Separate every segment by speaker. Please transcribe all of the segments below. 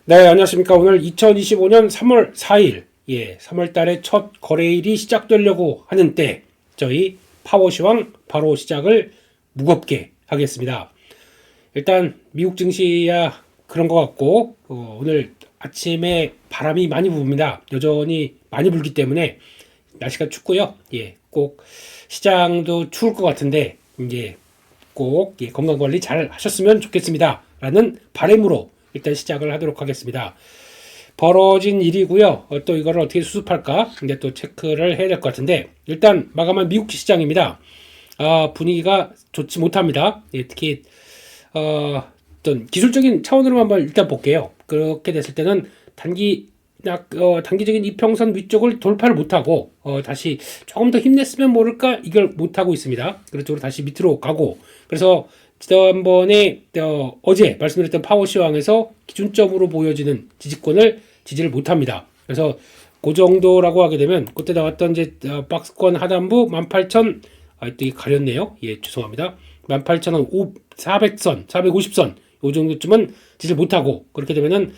Speaker 1: 네, 안녕하십니까. 오늘 2025년 3월 4일, 3월 달에 첫 거래일이 시작되려고 하는 때, 저희 파워시황 바로 시작을 무겁게 하겠습니다. 일단, 미국 증시야 그런 것 같고, 오늘 아침에 바람이 많이 붑니다. 여전히 많이 불기 때문에, 날씨가 춥고요. 꼭 시장도 추울 것 같은데, 꼭 건강 관리 잘 하셨으면 좋겠습니다. 라는 바람으로 일단 시작을 하도록 하겠습니다. 벌어진 일이고요. 또 이거를 어떻게 수습할까? 근데 또 체크를 해야 될 것 같은데, 일단 마감한 미국 시장입니다. 분위기가 좋지 못합니다. 특히 어떤 기술적인 차원으로 한번 일단 볼게요. 그렇게 됐을 때는 단기적인 이평선 위쪽을 돌파를 못하고 다시 조금 더 힘냈으면 모를까 이걸 못하고 있습니다. 그쪽으로 다시 밑으로 가고, 그래서 지난번에 어제 말씀드렸던 파워시황에서 기준점으로 보여지는 지지권을 지지를 못합니다. 그래서 그 정도라고 하게 되면 그때 나왔던 이제 박스권 하단부 18,000 또 이게 가렸네요. 죄송합니다. 18,400선, 450선 요 정도쯤은 지지를 못하고, 그렇게 되면은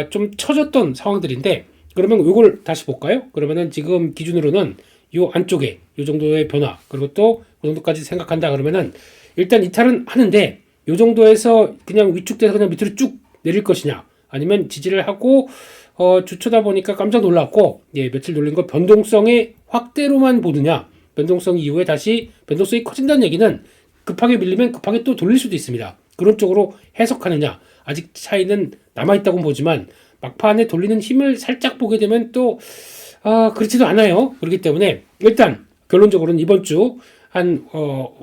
Speaker 1: 좀 처졌던 상황들인데, 그러면 요걸 다시 볼까요? 그러면은 지금 기준으로는 요 안쪽에 요 정도의 변화, 그리고 또 그 정도까지 생각한다 그러면은 일단 이탈은 하는데, 요 정도에서 그냥 위축돼서 그냥 밑으로 쭉 내릴 것이냐, 아니면 지지를 하고 주초다 보니까 깜짝 놀랐고 며칠 놀린 거 변동성의 확대로만 보느냐, 변동성 이후에 다시 변동성이 커진다는 얘기는 급하게 밀리면 급하게 또 돌릴 수도 있습니다. 그런 쪽으로 해석하느냐, 아직 차이는 남아있다고 보지만 막판에 돌리는 힘을 살짝 보게 되면 또 그렇지도 않아요. 그렇기 때문에 일단 결론적으로는 이번 주 한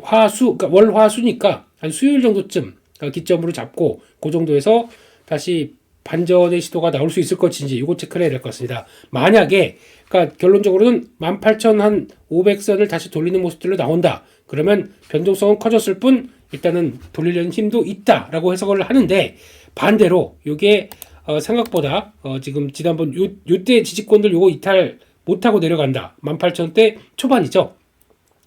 Speaker 1: 화수, 그러니까 월 화수니까 한 수요일 정도쯤 기점으로 잡고 그 정도에서 다시 반전의 시도가 나올 수 있을 것인지 이거 체크를 해야 될 것 같습니다. 만약에 그러니까 결론적으로는 18,500선을 다시 돌리는 모습들로 나온다. 그러면 변동성은 커졌을 뿐 일단은 돌리려는 힘도 있다라고 해석을 하는데, 반대로 이게 생각보다 지금 지난번 요때 지지권들 요거 이탈 못하고 내려간다. 18,000대 초반이죠.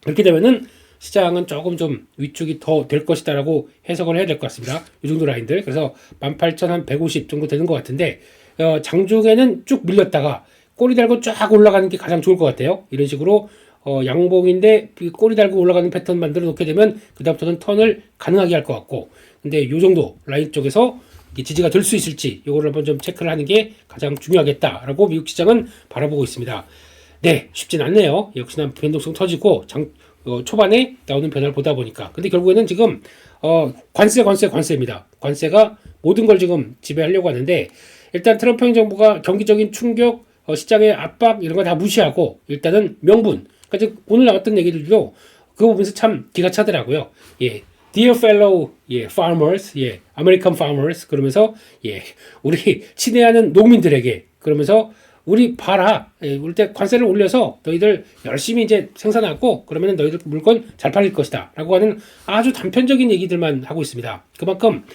Speaker 1: 그렇게 되면은 시장은 조금 좀 위축이 더 될 것이다라고 해석을 해야 될 것 같습니다. 이 정도 라인들. 그래서 18,150 정도 되는 것 같은데, 장중에는 쭉 밀렸다가 꼬리 달고 쫙 올라가는 게 가장 좋을 것 같아요. 이런 식으로 양봉인데 꼬리 달고 올라가는 패턴 만들어 놓게 되면 그다음부터는 턴을 가능하게 할 것 같고, 근데 이 정도 라인 쪽에서 지지가 될 수 있을지 이거를 한번 좀 체크를 하는 게 가장 중요하겠다라고 미국 시장은 바라보고 있습니다. 네, 쉽진 않네요. 역시나 변동성 터지고 초반에 나오는 변화를 보다 보니까. 근데 결국에는 지금 관세입니다. 관세가 모든 걸 지금 지배하려고 하는데, 일단 트럼프 행정부가 경기적인 충격, 시장의 압박 이런 거 다 무시하고 일단은 명분. 그러니까 오늘 나왔던 얘기들도 그거 보면서 참 기가 차더라고요. Dear fellow farmers, American farmers, 그러면서 우리 친애하는 농민들에게, 그러면서 우리 봐라, 우리 때 관세를 올려서 너희들 열심히 이제 생산하고 그러면 너희들 물건 잘 팔릴 것이다 라고 하는 아주 단편적인 얘기들만 하고 있습니다. 그만큼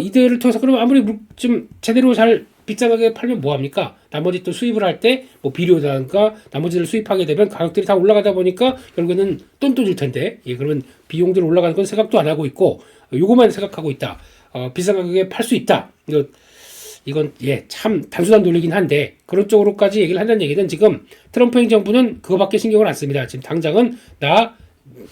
Speaker 1: 이들을 통해서, 그러면 아무리 좀 제대로 잘 비싸게 팔면 뭐합니까? 나머지 또 수입을 할 때 뭐 비료라든가 나머지를 수입하게 되면 가격들이 다 올라가다 보니까 결국에는 돈줄 텐데, 그러면 비용들 올라가는 건 생각도 안 하고 있고 요거만 생각하고 있다. 비싼 가격에 팔 수 있다. 이건 참 단순한 논리긴 한데, 그런 쪽으로까지 얘기를 한다는 얘기는 지금 트럼프 행정부는 그거밖에 신경을 안 씁니다. 지금 당장은 나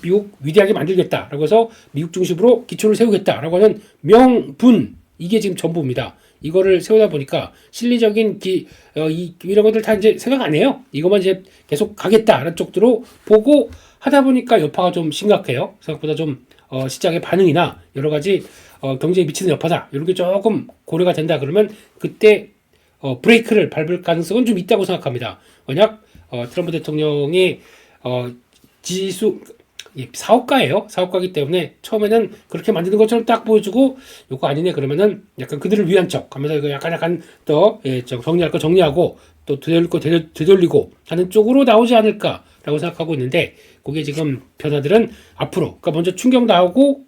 Speaker 1: 미국 위대하게 만들겠다라고 해서 미국 중심으로 기초를 세우겠다라고 하는 명분, 이게 지금 전부입니다. 이거를 세우다 보니까 실리적인 이런 것들 다 이제 생각 안 해요. 이것만 이제 계속 가겠다라는 쪽으로 보고 하다 보니까 여파가 좀 심각해요. 생각보다 좀 시장의 반응이나 여러 가지 경제에 미치는 여파다, 이런 게 조금 고려가 된다 그러면 그때 브레이크를 밟을 가능성은 좀 있다고 생각합니다. 만약 트럼프 대통령의 지수, 사업가예요. 사업가이기 때문에 처음에는 그렇게 만드는 것처럼 딱 보여주고 요거 아니네 그러면은 약간 그들을 위한 척 하면서 이거 약간 더 정리할 거 정리하고 또 되돌릴 거 되돌리고 하는 쪽으로 나오지 않을까라고 생각하고 있는데, 그게 지금 변화들은 앞으로, 그러니까 먼저 충격 나오고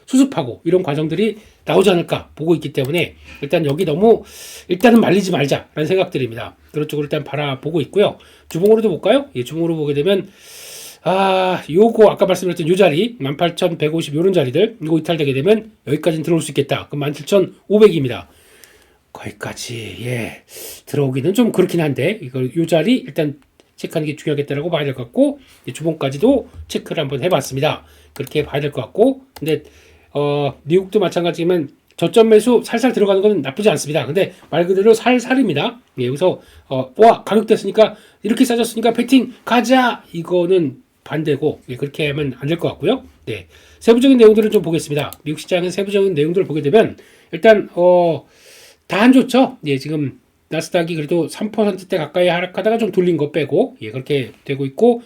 Speaker 1: 수습하고 이런 과정들이 나오지 않을까 보고 있기 때문에, 일단 여기 너무 일단은 말리지 말자라는 생각들입니다. 그런 쪽으로 일단 바라보고 있고요. 주봉으로도 볼까요? 주봉으로 보게 되면 요거 아까 말씀드렸던 요 자리 18,150 요런 자리들, 이거 이탈되게 되면 여기까지는 들어올 수 있겠다. 그럼 17,500입니다. 거기까지 들어오기는 좀 그렇긴 한데 이걸 요 자리 일단 체크하는 게 중요하겠다라고 봐야 될 것 같고 주봉까지도 체크를 한번 해봤습니다. 그렇게 봐야 될 것 같고 근데 미국도 마찬가지지만 저점 매수 살살 들어가는 건 나쁘지 않습니다. 근데 말 그대로 살살입니다. 여기서 와 가격 됐으니까 이렇게 싸졌으니까 배팅 가자 이거는 반대고 그렇게 하면 안 될 것 같고요. 네, 세부적인 내용들을 좀 보겠습니다. 미국 시장의 세부적인 내용들을 보게 되면 일단 다 안 좋죠. 지금 나스닥이 그래도 3%대 가까이 하락하다가 좀 돌린 거 빼고 그렇게 되고 있고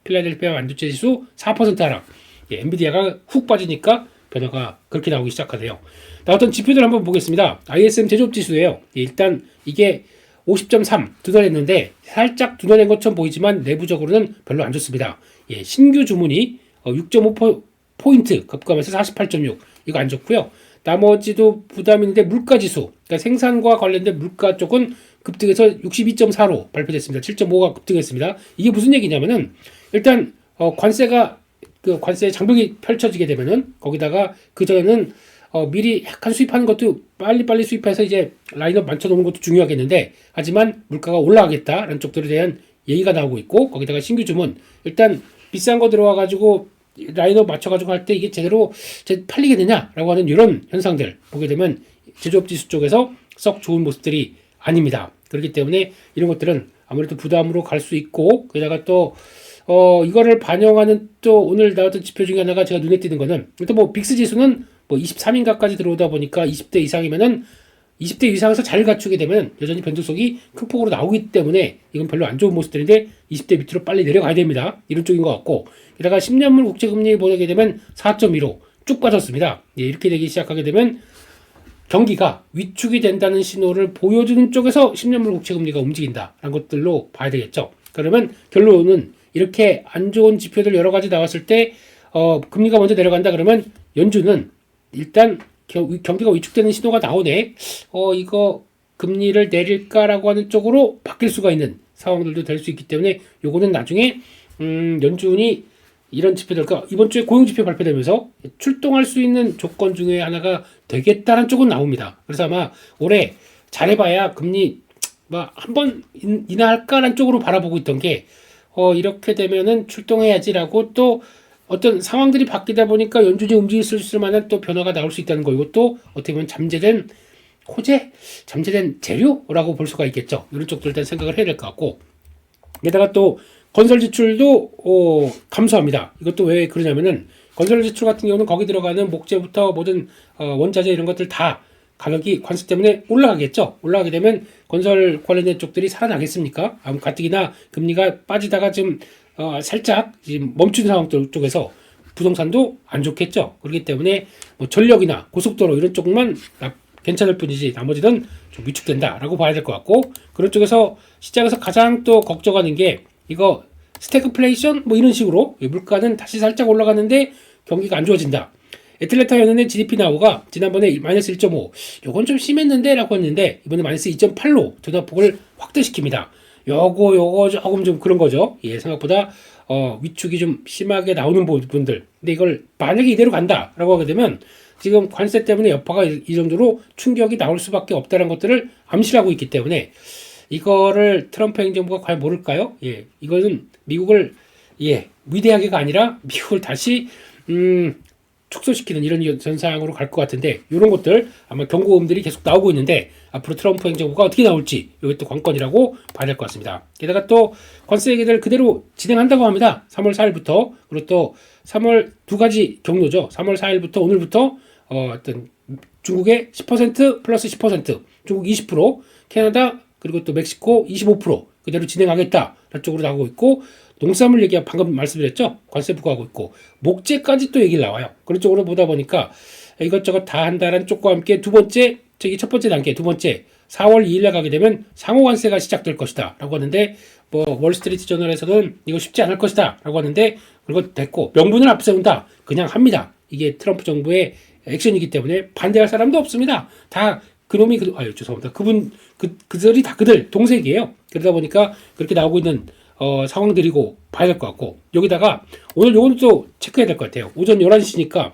Speaker 1: 필라델피아 반도체 지수 4% 하락. 엔비디아가 훅 빠지니까 변화가 그렇게 나오기 시작하네요. 어떤 지표들 한번 보겠습니다. ISM 제조업 지수예요. 일단 이게 50.3 둔화했는데 살짝 둔화된 것처럼 보이지만 내부적으로는 별로 안 좋습니다. 신규 주문이 6.5포인트 급감해서 48.6 이거 안 좋고요. 나머지도 부담인데 물가지수 그러니까 생산과 관련된 물가 쪽은 급등해서 62.4로 발표됐습니다. 7.5가 급등했습니다. 이게 무슨 얘기냐면은 일단 관세가 그 관세 장벽이 펼쳐지게 되면은 거기다가 그 전에는 미리 약간 수입하는 것도 빨리 수입해서 이제 라인업 맞춰놓는 것도 중요하겠는데 하지만 물가가 올라가겠다라는 쪽들에 대한 얘기가 나오고 있고 거기다가 신규 주문 일단 비싼 거 들어와가지고 라인업 맞춰가지고 할 때 이게 제대로 팔리겠느냐라고 하는 이런 현상들 보게 되면 제조업 지수 쪽에서 썩 좋은 모습들이 아닙니다. 그렇기 때문에 이런 것들은 아무래도 부담으로 갈 수 있고 게다가 또 이거를 반영하는 또 오늘 나왔던 지표 중에 하나가 제가 눈에 띄는 거는 일단 뭐 빅스 지수는 뭐 23인가까지 들어오다 보니까 20대 이상이면은 20대 이상에서 잘 갖추게 되면 여전히 변동성이 큰 폭으로 나오기 때문에 이건 별로 안 좋은 모습들인데 20대 밑으로 빨리 내려가야 됩니다. 이런 쪽인 것 같고 게다가 10년물 국채금리 보게 되면 4.15 쭉 빠졌습니다. 이렇게 되기 시작하게 되면 경기가 위축이 된다는 신호를 보여주는 쪽에서 10년물 국채금리가 움직인다라는 것들로 봐야 되겠죠. 그러면 결론은 이렇게 안 좋은 지표들 여러 가지 나왔을 때 금리가 먼저 내려간다 그러면 연준은 일단 경기가 위축되는 신호가 나오네. 이거 금리를 내릴까라고 하는 쪽으로 바뀔 수가 있는 상황들도 될 수 있기 때문에 요거는 나중에 연준이 이런 지표들, 그러니까 이번 주에 고용지표 발표되면서 출동할 수 있는 조건 중에 하나가 되겠다는 쪽은 나옵니다. 그래서 아마 올해 잘해봐야 금리 한 번 인하할까라는 쪽으로 바라보고 있던 게 이렇게 되면은 출동해야지라고 또 어떤 상황들이 바뀌다 보니까 연준이 움직일 수 있을 만한 또 변화가 나올 수 있다는 거 이것도 어떻게 보면 잠재된 재료라고 볼 수가 있겠죠. 이런 쪽들 일단 생각을 해야 될 것 같고 게다가 또 건설 지출도 감소합니다. 이것도 왜 그러냐면은 건설 지출 같은 경우는 거기 들어가는 목재부터 모든 원자재 이런 것들 다 가격이 관세 때문에 올라가겠죠. 올라가게 되면 건설 관련된 쪽들이 살아나겠습니까? 가뜩이나 금리가 빠지다가 지금 살짝 지금 멈춘 상황 쪽에서 부동산도 안 좋겠죠. 그렇기 때문에 뭐 전력이나 고속도로 이런 쪽만 괜찮을 뿐이지 나머지는 좀 위축된다라고 봐야 될 것 같고 그런 쪽에서 시장에서 가장 또 걱정하는 게 이거 스태그플레이션 뭐 이런 식으로 물가는 다시 살짝 올라가는데 경기가 안 좋아진다. 애틀랜타 연은의 GDP 나오가 지난번에 마이너스 1.5 요건 좀 심했는데 라고 했는데 이번에 마이너스 2.8로 전화폭을 확대시킵니다. 요거 조금 좀 그런 거죠. 생각보다 위축이 좀 심하게 나오는 부분들. 근데 이걸 만약에 이대로 간다라고 하게 되면 지금 관세 때문에 여파가 이 정도로 충격이 나올 수밖에 없다는 것들을 암시하고 있기 때문에 이거를 트럼프 행정부가 과연 모를까요? 이거는 미국을 위대하게가 아니라 미국을 다시 축소시키는 이런 현상으로 갈 것 같은데 이런 것들 아마 경고음들이 계속 나오고 있는데 앞으로 트럼프 행정부가 어떻게 나올지 이것도 관건이라고 봐야 될 것 같습니다. 게다가 또 관세 얘기들 그대로 진행한다고 합니다. 3월 4일부터 그리고 또 3월 두 가지 경로죠. 3월 4일부터 오늘부터 어떤 중국의 10% 플러스 10% 중국 20% 캐나다 그리고 또 멕시코 25% 그대로 진행하겠다라는 쪽으로 나오고 있고 농산물 얘기가 방금 말씀드렸죠. 관세 부과하고 있고 목재까지 또 얘기를 나와요. 그런 쪽으로 보다 보니까 이것저것 다 한다는 쪽과 함께 첫 번째 단계 두 번째 4월 2일에 가게 되면 상호 관세가 시작될 것이다 라고 하는데 뭐 월스트리트 저널에서는 이거 쉽지 않을 것이다 라고 하는데 그리고 됐고 명분을 앞세운다 그냥 합니다. 이게 트럼프 정부의 액션이기 때문에 반대할 사람도 없습니다. 다 그놈이 죄송합니다. 그들이 다 그들 동색이에요. 그러다 보니까 그렇게 나오고 있는 상황들이고 봐야 될 것 같고 여기다가 오늘 요건 또 체크해야 될 것 같아요. 오전 11시니까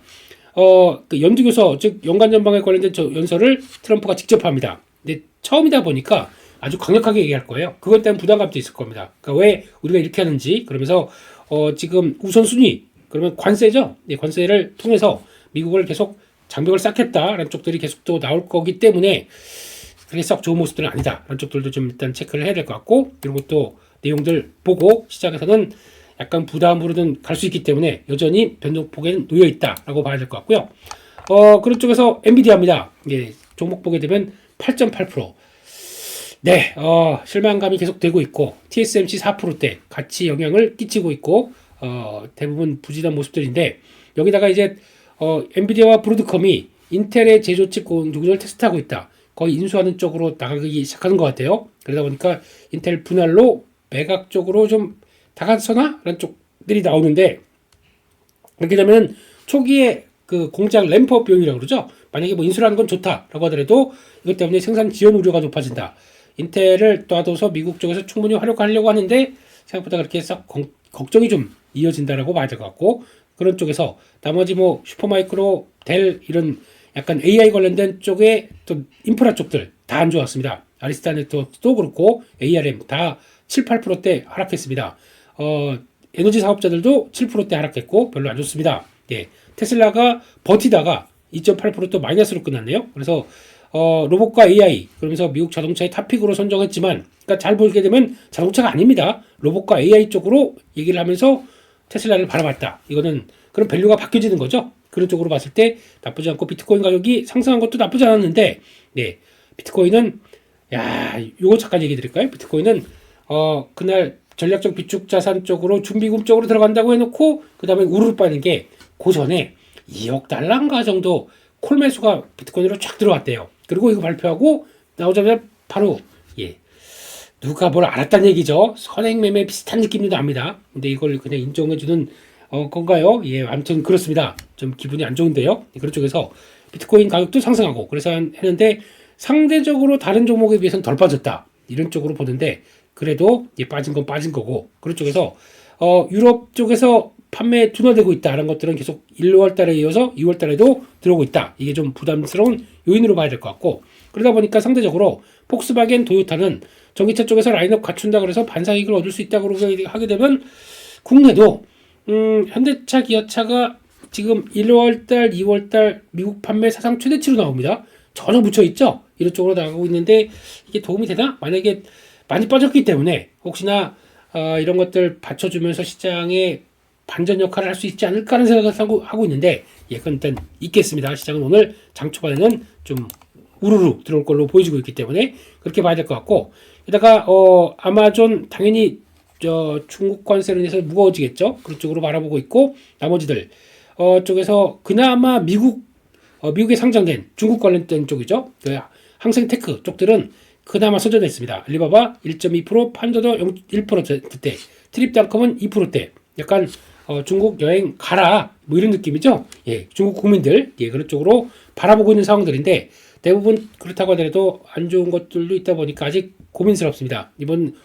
Speaker 1: 그 연두교서 즉 연간 전망에 관련된 연설을 트럼프가 직접 합니다. 근데 처음이다 보니까 아주 강력하게 얘기할 거예요. 그것 때문에 부담감도 있을 겁니다. 그러니까 왜 우리가 이렇게 하는지 그러면서 지금 우선순위 그러면 관세죠. 네, 관세를 통해서 미국을 계속 장벽을 쌓겠다라는 쪽들이 계속 또 나올 거기 때문에 그게 썩 좋은 모습들은 아니다라는 쪽들도 좀 일단 체크를 해야 될 것 같고 이런 것도 내용들 보고 시장에서는 약간 부담으로는 갈 수 있기 때문에 여전히 변동폭에는 놓여 있다라고 봐야 될 것 같고요. 그런 쪽에서 엔비디아입니다. 예, 종목 보게 되면 8.8%. 네, 실망감이 계속되고 있고 TSMC 4%대 같이 영향을 끼치고 있고 대부분 부진한 모습들인데 여기다가 이제 엔비디아와 브로드컴이 인텔의 제조칩 공정을 테스트하고 있다. 거의 인수하는 쪽으로 나가기 시작하는 것 같아요. 그러다 보니까 인텔 분할로 매각 쪽으로 좀 다가서나? 라는 쪽들이 나오는데 그렇게 되면 초기에 그 공장 램프업 비용이라고 그러죠. 만약에 뭐 인수라는 건 좋다라고 하더라도 이것 때문에 생산 지연 우려가 높아진다. 인텔을 놔둬서 미국 쪽에서 충분히 활용하려고 하는데 생각보다 그렇게 썩 걱정이 좀 이어진다라고 봐야 될 것 같고 그런 쪽에서 나머지 뭐 슈퍼마이크로, 델 이런 약간 AI 관련된 쪽에 또 인프라 쪽들 다 안 좋았습니다. 아리스타네트도 그렇고 ARM 다 7, 8%대 하락했습니다. 에너지 사업자들도 7%대 하락했고 별로 안 좋습니다. 예, 테슬라가 버티다가 2.8%또 마이너스로 끝났네요. 그래서 로봇과 AI 그러면서 미국 자동차의 탑픽으로 선정했지만 그러니까 잘 보게 되면 자동차가 아닙니다. 로봇과 AI 쪽으로 얘기를 하면서 테슬라를 바라봤다. 이거는 그런 밸류가 바뀌어지는 거죠. 그런 쪽으로 봤을 때 나쁘지 않고 비트코인 가격이 상승한 것도 나쁘지 않았는데 네, 비트코인은 요거 잠깐 얘기 드릴까요? 비트코인은 그날 전략적 비축 자산 쪽으로 준비금 쪽으로 들어간다고 해놓고 그 다음에 우르르 빠진 게 그 전에 2억 달러인가 정도 콜 매수가 비트코인으로 쫙 들어왔대요. 그리고 이거 발표하고 나오자마자 바로 누가 뭘 알았다는 얘기죠. 선행 매매 비슷한 느낌도 납니다. 근데 이걸 그냥 인정해주는 건가요? 예, 아무튼 그렇습니다. 좀 기분이 안 좋은데요. 그런 쪽에서 비트코인 가격도 상승하고 그래서 했는데 상대적으로 다른 종목에 비해서는 덜 빠졌다. 이런 쪽으로 보는데 그래도 빠진 건 빠진 거고 그런 쪽에서 유럽 쪽에서 판매 둔화되고 있다는 것들은 계속 1월 달에 이어서 2월 달에도 들어오고 있다. 이게 좀 부담스러운 요인으로 봐야 될 것 같고 그러다 보니까 상대적으로 폭스바겐, 도요타는 전기차 쪽에서 라인업 갖춘다 그래서 반사이익을 얻을 수 있다고 하게 되면 국내도 현대차, 기아차가 지금 1월 달, 2월 달 미국 판매 사상 최대치로 나옵니다. 전혀 묻혀 있죠. 이런 쪽으로 나가고 있는데 이게 도움이 되나? 만약에 많이 빠졌기 때문에 혹시나 이런 것들 받쳐주면서 시장에 반전 역할을 할 수 있지 않을까 하는 생각을 하고 있는데 그건 일단 있겠습니다. 시장은 오늘 장 초반에는 좀 우르르 들어올 걸로 보여지고 있기 때문에 그렇게 봐야 될 것 같고 게다가 아마존 당연히 중국 관세로 인해서 무거워지겠죠. 그런 쪽으로 바라보고 있고 나머지들 쪽에서 그나마 미국에 상장된 중국 관련된 쪽이죠. 그 항생테크 쪽들은 그나마 선전했습니다. 알리바바 1.2%, 판도도 1%대, 트립닷컴은 2%대. 약간 중국 여행 가라 뭐 이런 느낌이죠. 예, 중국 국민들 그런 쪽으로 바라보고 있는 상황들인데 대부분 그렇다고 하더라도 안 좋은 것들도 있다 보니까 아직 고민스럽습니다.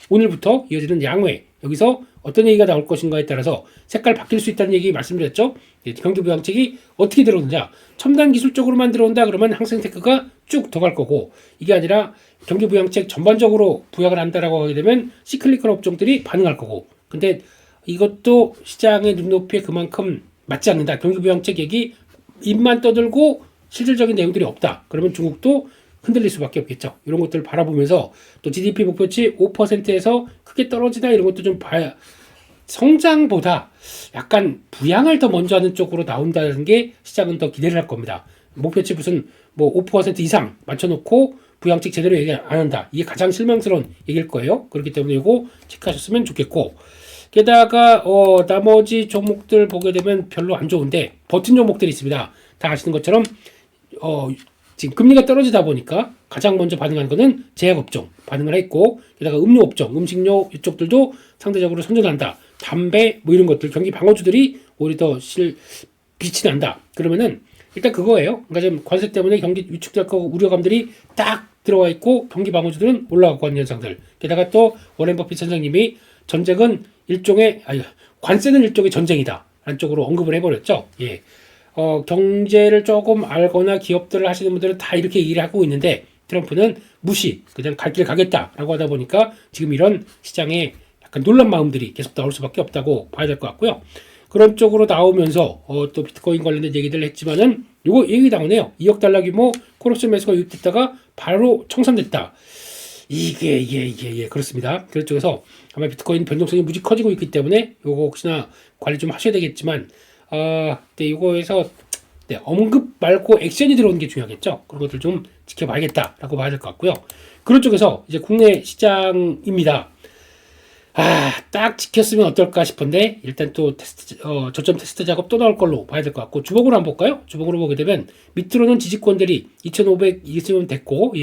Speaker 1: 오늘부터 이어지는 양회 여기서 어떤 얘기가 나올 것인가에 따라서 색깔 바뀔 수 있다는 얘기 말씀드렸죠. 경기부양책이 어떻게 들어오느냐 첨단 기술적으로만 들어온다 그러면 항생테크가 쭉 더 갈 거고 이게 아니라 경기부양책 전반적으로 부양을 한다라고 하게 되면 시클리컬 업종들이 반응할 거고 근데 이것도 시장의 눈높이에 그만큼 맞지 않는다. 경기부양책 얘기 입만 떠들고 실질적인 내용들이 없다. 그러면 중국도 흔들릴 수밖에 없겠죠. 이런 것들을 바라보면서 또 GDP 목표치 5%에서 크게 떨어지다 이런 것도 좀 봐야 성장보다 약간 부양을 더 먼저 하는 쪽으로 나온다는 게 시장은 더 기대를 할 겁니다. 목표치 무슨 뭐 5% 이상 맞춰놓고 부양책 제대로 얘기 안 한다. 이게 가장 실망스러운 얘기일 거예요. 그렇기 때문에 이거 체크하셨으면 좋겠고 게다가 나머지 종목들 보게 되면 별로 안 좋은데 버틴 종목들이 있습니다. 다 아시는 것처럼 지금 금리가 떨어지다 보니까 가장 먼저 반응하는 거는 제약업종 반응을 했고 게다가 음료업종, 음식료 이쪽들도 상대적으로 선전한다. 담배 뭐 이런 것들 경기 방어주들이 오히려 더 빛이 난다. 그러면은 일단 그거예요. 그러니까 지금 관세 때문에 경기 위축될 거 우려감들이 딱 들어와 있고 경기 방어주들은 올라가고 하는 현상들. 게다가 또 워렌 버핏 선생님이 관세는 일종의 전쟁이다. 라는 쪽으로 언급을 해버렸죠. 예. 경제를 조금 알거나 기업들을 하시는 분들은 다 이렇게 얘기를 하고 있는데 트럼프는 무시, 그냥 갈 길 가겠다라고 하다 보니까 지금 이런 시장에 약간 놀란 마음들이 계속 나올 수밖에 없다고 봐야 될 것 같고요. 그런 쪽으로 나오면서 또 비트코인 관련된 얘기들을 했지만은 요거 얘기 나오네요. 2억 달러 규모 콜옵션 매수가 유입됐다가 바로 청산됐다. 이게 그렇습니다. 그런 쪽에서 아마 비트코인 변동성이 무지 커지고 있기 때문에 요거 혹시나 관리 좀 하셔야 되겠지만 네, 이거에서 네, 언급 말고 액션이 들어오는 게 중요하겠죠. 그런 것들 좀 지켜봐야겠다라고 봐야 될 것 같고요. 그런 쪽에서 이제 국내 시장입니다. 딱 지켰으면 어떨까 싶은데 일단 또 테스트, 저점 테스트 작업 또 나올 걸로 봐야 될 것 같고 주봉으로 한번 볼까요? 주봉으로 보게 되면 밑으로는 지지권들이 2,500 있으면 됐고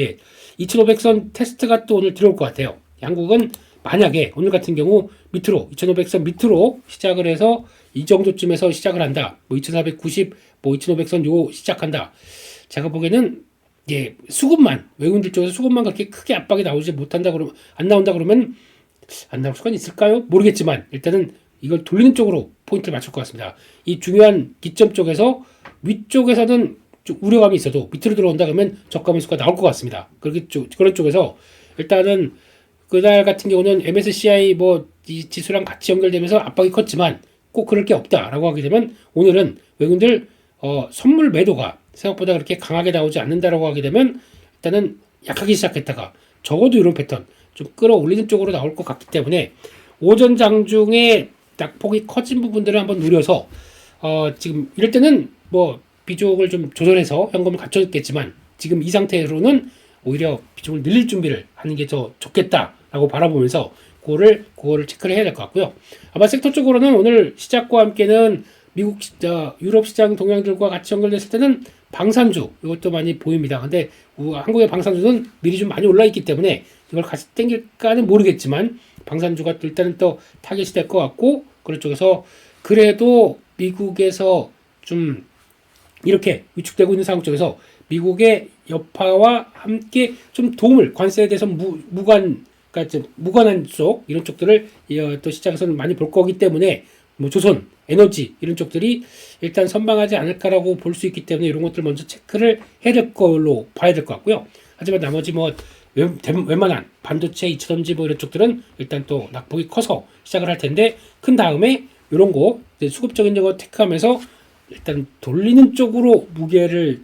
Speaker 1: 2,500선 테스트가 또 오늘 들어올 것 같아요. 한국은 만약에 오늘 같은 경우 밑으로 2,500선 밑으로 시작을 해서 이 정도쯤에서 시작을 한다. 2,490, 2,500선 요 시작한다. 제가 보기에는 수급만 외국인들 쪽에서 수급만 그렇게 크게 압박이 나오지 못한다 그러면 안 나온다 그러면 안 나올 수가 있을까요? 모르겠지만 일단은 이걸 돌리는 쪽으로 포인트를 맞출 것 같습니다. 이 중요한 기점 쪽에서 위쪽에서는 좀 우려감이 있어도 밑으로 들어온다 그러면 저가 매수가 나올 것 같습니다. 그런 쪽에서 일단은 그날 같은 경우는 MSCI 이 지수랑 같이 연결되면서 압박이 컸지만 꼭 그럴 게 없다라고 하게 되면 오늘은 외국인들 선물 매도가 생각보다 그렇게 강하게 나오지 않는다라고 하게 되면 일단은 약하게 시작했다가 적어도 이런 패턴 좀 끌어올리는 쪽으로 나올 것 같기 때문에 오전 장중에 낙폭이 커진 부분들을 한번 누려서 지금 이럴 때는 비중을 좀 조절해서 현금을 갖춰있겠지만 지금 이 상태로는 오히려 비중을 늘릴 준비를 하는 게 더 좋겠다라고 바라보면서 그거를 체크를 해야 될 것 같고요. 아마 섹터 쪽으로는 오늘 시작과 함께는 미국 유럽 시장 동향들과 같이 연결됐을 때는 방산주 이것도 많이 보입니다. 근데 한국의 방산주는 미리 좀 많이 올라 있기 때문에 이걸 같이 땡길까는 모르겠지만 방산주가 일단은 또 타겟이 될 것 같고 그런 쪽에서 그래도 미국에서 좀 이렇게 위축되고 있는 상황 쪽에서 미국의 여파와 함께 좀 도움을 관세에 대해서 무관한 쪽 이런 쪽들을 또 시장에서는 많이 볼 거기 때문에 조선, 에너지 이런 쪽들이 일단 선방하지 않을까라고 볼 수 있기 때문에 이런 것들 먼저 체크를 해야 될 걸로 봐야 될 것 같고요. 하지만 나머지 웬만한 반도체, 2차전지 이런 쪽들은 일단 또 낙폭이 커서 시작을 할 텐데 큰 다음에 이런 거 수급적인 거 테크하면서 일단 돌리는 쪽으로 무게를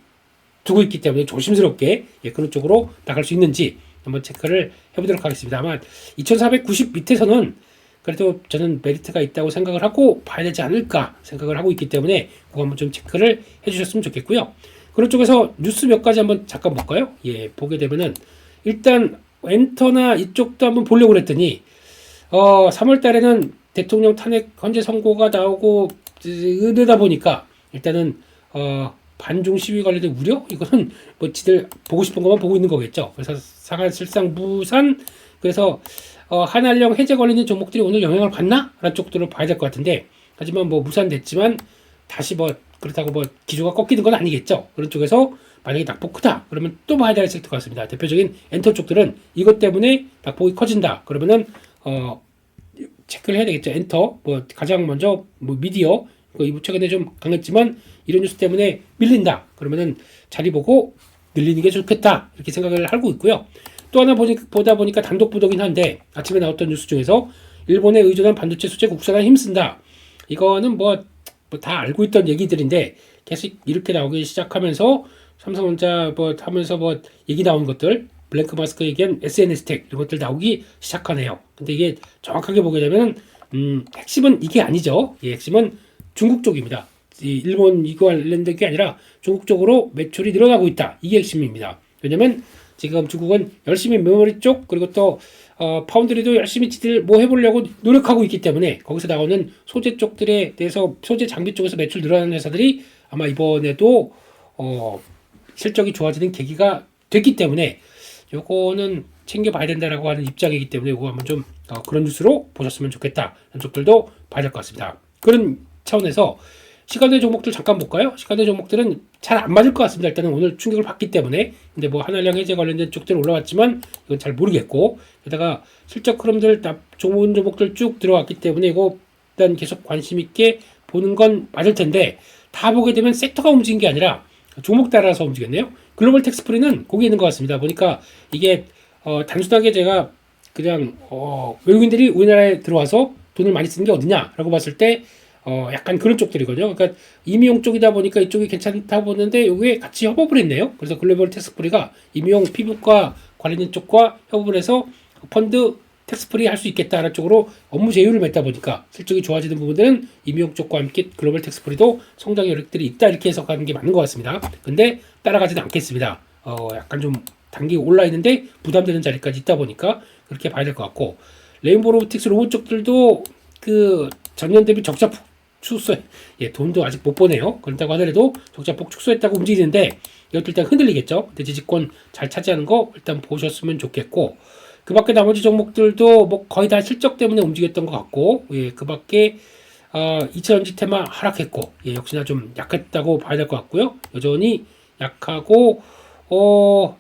Speaker 1: 두고 있기 때문에 조심스럽게 그런 쪽으로 나갈 수 있는지 한번 체크를 해보도록 하겠습니다. 아마 2490 밑에서는 그래도 저는 메리트가 있다고 생각을 하고 봐야 되지 않을까 생각을 하고 있기 때문에 그거 한번 좀 체크를 해주셨으면 좋겠고요. 그런 쪽에서 뉴스 몇 가지 한번 잠깐 볼까요? 보게 되면은 일단 엔터나 이쪽도 한번 보려고 했더니 3월 달에는 대통령 탄핵 헌재 선고가 나오고 이러다 보니까 일단은 반중 시위 관련된 우려? 이거는 지들 보고 싶은 것만 보고 있는 거겠죠. 그래서 상한 실상 무산 그래서 한한령 해제 관련된 종목들이 오늘 영향을 받나? 라는 쪽들을 봐야 될 것 같은데 하지만 무산됐지만 다시 그렇다고 기조가 꺾이는 건 아니겠죠. 그런 쪽에서 만약에 낙폭 크다 그러면 또 봐야 될 섹터 같습니다. 대표적인 엔터 쪽들은 이것 때문에 낙폭이 커진다 그러면은 체크를 해야 되겠죠. 엔터 가장 먼저 미디어 이거 최근에 좀 강했지만 이런 뉴스 때문에 밀린다 그러면은 자리 보고 늘리는 게 좋겠다 이렇게 생각을 하고 있고요. 또 하나 보다 보니까 단독 보도긴 한데 아침에 나왔던 뉴스 중에서 일본에 의존한 반도체 수제 국산화 힘쓴다. 이거는 다 알고 있던 얘기들인데 계속 이렇게 나오기 시작하면서 삼성전자 하면서 얘기 나온 것들 블랭크 마스크 얘기한 SNS 텍 이런 것들 나오기 시작하네요. 근데 이게 정확하게 보게 되면 핵심은 이게 아니죠. 핵심은 중국 쪽입니다. 일본 이거 관련된 게 아니라 중국 쪽으로 매출이 늘어나고 있다. 이게 핵심입니다. 왜냐면 지금 중국은 열심히 메모리 쪽 그리고 또 파운드리도 열심히 지들 해보려고 노력하고 있기 때문에 거기서 나오는 소재 쪽들에 대해서 소재 장비 쪽에서 매출 늘어나는 회사들이 아마 이번에도 실적이 좋아지는 계기가 됐기 때문에 요거는 챙겨봐야 된다라고 하는 입장이기 때문에 이거 한번 좀 그런 뉴스로 보셨으면 좋겠다. 이런 쪽들도 봐야 될 것 같습니다. 그런 차원에서 시간대 종목들 잠깐 볼까요? 시간대 종목들은 잘 안 맞을 것 같습니다. 일단은 오늘 충격을 받기 때문에. 근데 한한령 해제 관련된 쪽들 올라왔지만 이건 잘 모르겠고 게다가 실적 흐름들 좋은 종목들 쭉 들어왔기 때문에 이거 일단 계속 관심 있게 보는 건 맞을 텐데 다 보게 되면 섹터가 움직인 게 아니라 종목 따라서 움직였네요. 글로벌 텍스프리는 거기 있는 것 같습니다. 보니까 이게 단순하게 제가 그냥 외국인들이 우리나라에 들어와서 돈을 많이 쓰는 게 어디냐라고 봤을 때 약간 그런 쪽들이거든요. 그러니까 임의용 쪽이다 보니까 이쪽이 괜찮다 보는데 여기에 같이 협업을 했네요. 그래서 글로벌 텍스프리가 임의용 피부과 관련된 쪽과 협업을 해서 펀드 텍스프리 할 수 있겠다는 쪽으로 업무 제휴를 맺다 보니까 실적이 좋아지는 부분들은 임의용 쪽과 함께 글로벌 텍스프리도 성장 여력들이 있다 이렇게 해석하는 게 맞는 것 같습니다. 근데 따라가지는 않겠습니다. 약간 좀 단기 올라 있는데 부담되는 자리까지 있다 보니까 그렇게 봐야 될 것 같고, 레인보우 로보틱스 로봇 쪽들도 그 전년 대비 적자폭 축소, 돈도 아직 못 보네요. 그렇다고 하더라도 적자폭 축소했다고 움직이는데 이것도 일단 흔들리겠죠. 근데 지지권 잘 차지하는 거 일단 보셨으면 좋겠고, 그 밖에 나머지 종목들도 뭐 거의 다 실적 때문에 움직였던 것 같고, 그 밖에 2차전지 테마 하락했고, 역시나 좀 약했다고 봐야 될 것 같고요. 여전히 약하고, 뭐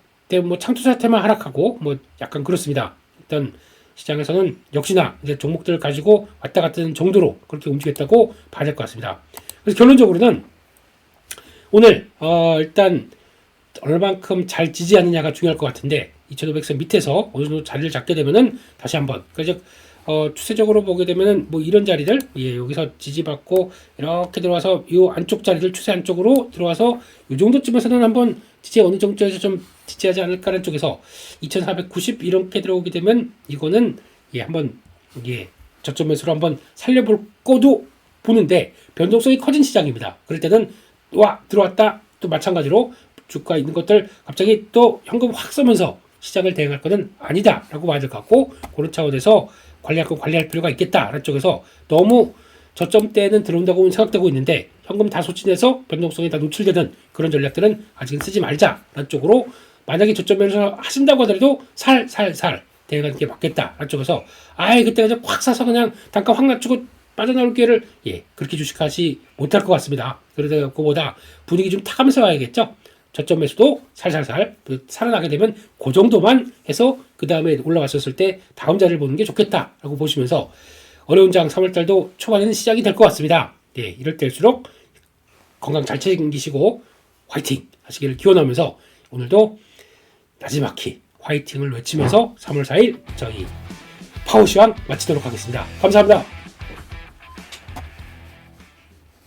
Speaker 1: 창투사 테마 하락하고, 뭐 약간 그렇습니다. 일단 시장에서는 역시나 이제 종목들을 가지고 왔다 갔다 하는 정도로 그렇게 움직였다고 봐야 될 것 같습니다. 그래서 결론적으로는 오늘 일단 얼만큼 잘 지지하느냐가 중요할 것 같은데, 2500선 밑에서 어느 정도 자리를 잡게 되면은 다시 한번, 그러니까 추세적으로 보게 되면은 뭐 이런 자리들, 여기서 지지받고 이렇게 들어와서 이 안쪽 자리들, 추세 안쪽으로 들어와서 이 정도쯤에서는 한번 지지 어느 정도에서 좀 지지하지 않을까라는 쪽에서 2490 이렇게 들어오게 되면 이거는 한번 저점 매수로 한번 살려볼 거도 보는데, 변동성이 커진 시장입니다. 그럴 때는 들어왔다, 또 마찬가지로 주가 있는 것들 갑자기 또 현금 확 쓰면서 시장을 대응할 거는 아니다라고 봐야 될 것 같고, 그런 차원에서 관리할 건 관리할 필요가 있겠다라는 쪽에서 너무 저점대는 들어온다고 생각되고 있는데 현금 다 소진해서 변동성이 다 노출되는 그런 전략들은 아직은 쓰지 말자라는 쪽으로, 만약에 저점에서 하신다고 하더라도 살살살 대응하는 게 맞겠다라는 쪽에서, 그때 확 사서 그냥 단가 확 낮추고 빠져나올 기회를 그렇게 주식하지 못할 것 같습니다. 그래서 그거보다 분위기 좀 타가면서 와야겠죠. 저점 매수도 살살살 살아나게 되면 그 정도만 해서 그 다음에 올라갔었을 때 다음 자리를 보는 게 좋겠다라고 보시면서, 어려운 장 3월달도 초반에는 시작이 될 것 같습니다. 이럴 때일수록 건강 잘 챙기시고 화이팅 하시기를 기원하면서 오늘도 나지막히 화이팅을 외치면서 3월 4일 저희 파워시황 마치도록 하겠습니다. 감사합니다.